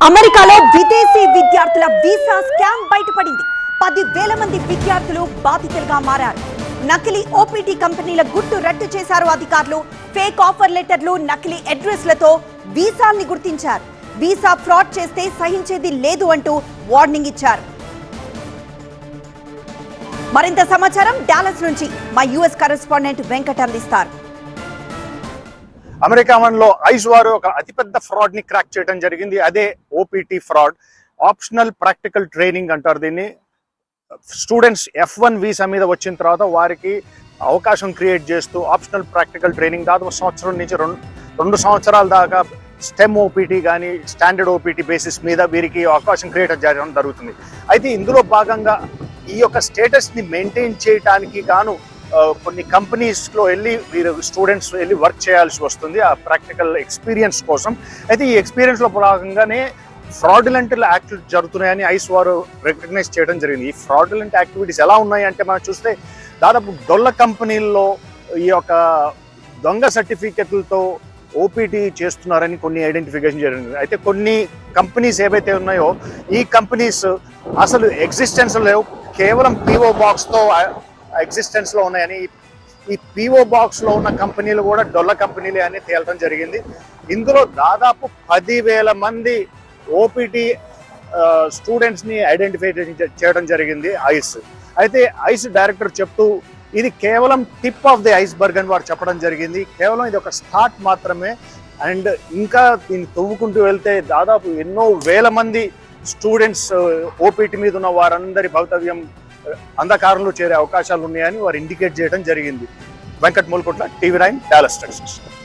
అమెరికాలో విదేశీ విద్యార్థుల వీసా స్కామ్ బయటపడింది. 10,000 మంది విద్యార్థులు బాధితులుగా మారారు. నకిలీ ఓపీటీ కంపెనీల గుట్టు రట్టు చేశారు అధికారులు. ఫేక్ ఆఫర్ లెటర్లు, నకిలీ అడ్రస్లతో వీసాల్ని గుర్తించారు. వీసా ఫ్రాడ్ చేస్తే సహించేది లేదు అంటూ వార్నింగ్ ఇచ్చారు. మరింత సమాచారం డాలస్ నుంచి మా యుఎస్ కరెస్పాండెంట్ వెంకట్ అందిస్తారు. అమెరికా వన్లో ఐస్ వారు ఒక అతిపెద్ద ఫ్రాడ్ ని క్రాక్ చేయడం జరిగింది. అదే OPT fraud. Optional practical training అంటారు దీన్ని. స్టూడెంట్స్ F1 వీసా మీద వచ్చిన తర్వాత వారికి అవకాశం క్రియేట్ చేస్తూ ఆప్షనల్ ప్రాక్టికల్ ట్రైనింగ్ దాదాపు సంవత్సరం నుంచి రెండు సంవత్సరాల దాకా స్టెమ్ ఓపీటీ కానీ స్టాండర్డ్ ఓపీటీ బేసిస్ మీద వీరికి అవకాశం క్రియేట్ చేయడం జరుగుతుంది. అయితే ఇందులో భాగంగా ఈ యొక్క స్టేటస్ ని మెయింటైన్ చేయడానికి గాను కొన్ని కంపెనీస్లో వెళ్ళి వీరు స్టూడెంట్స్ వెళ్ళి వర్క్ చేయాల్సి వస్తుంది ఆ ప్రాక్టికల్ ఎక్స్పీరియన్స్ కోసం. అయితే ఈ ఎక్స్పీరియన్స్లో భాగంగానే ఫ్రాడులెంట్ యాక్టివిటీస్ జరుగుతున్నాయని ఐస్ వారు రికగ్నైజ్ చేయడం జరిగింది. ఈ ఫ్రాడులెంట్ యాక్టివిటీస్ ఎలా ఉన్నాయి అంటే మనం చూస్తే దాదాపు డొల్ల కంపెనీల్లో ఈ యొక్క దొంగ సర్టిఫికెట్లతో ఓపీటీ చేస్తున్నారని కొన్ని ఐడెంటిఫికేషన్ జరిగింది. అయితే కొన్ని కంపెనీస్ ఏవైతే ఉన్నాయో ఈ కంపెనీస్ అసలు ఎగ్జిస్టెన్స్ లేవు, కేవలం PO బాక్స్తో ఎగ్జిస్టెన్స్లో ఉన్నాయని, ఈ PO బాక్స్లో ఉన్న కంపెనీలు కూడా డొల్ల కంపెనీలే అని తేలడం జరిగింది. ఇందులో దాదాపు 10,000 మంది ఓపీటీ స్టూడెంట్స్ని ఐడెంటిఫై చేయడం జరిగింది ఐస్. అయితే ఐస్ డైరెక్టర్ చెప్తూ ఇది కేవలం టిప్ ఆఫ్ ది ఐస్బర్గ్ అని వారు చెప్పడం జరిగింది. కేవలం ఇది ఒక స్టార్ట్ మాత్రమే. అండ్ ఇంకా దీన్ని తవ్వుకుంటూ వెళ్తే దాదాపు ఎన్నో వేల మంది స్టూడెంట్స్ ఓపీటీ మీద ఉన్న వారందరి భవితవ్యం అంధకారంలో చేరే అవకాశాలు ఉన్నాయని వారు ఇండికేట్ చేయడం జరిగింది. Venkat Mulakotla, TV9, Dallas, Texas.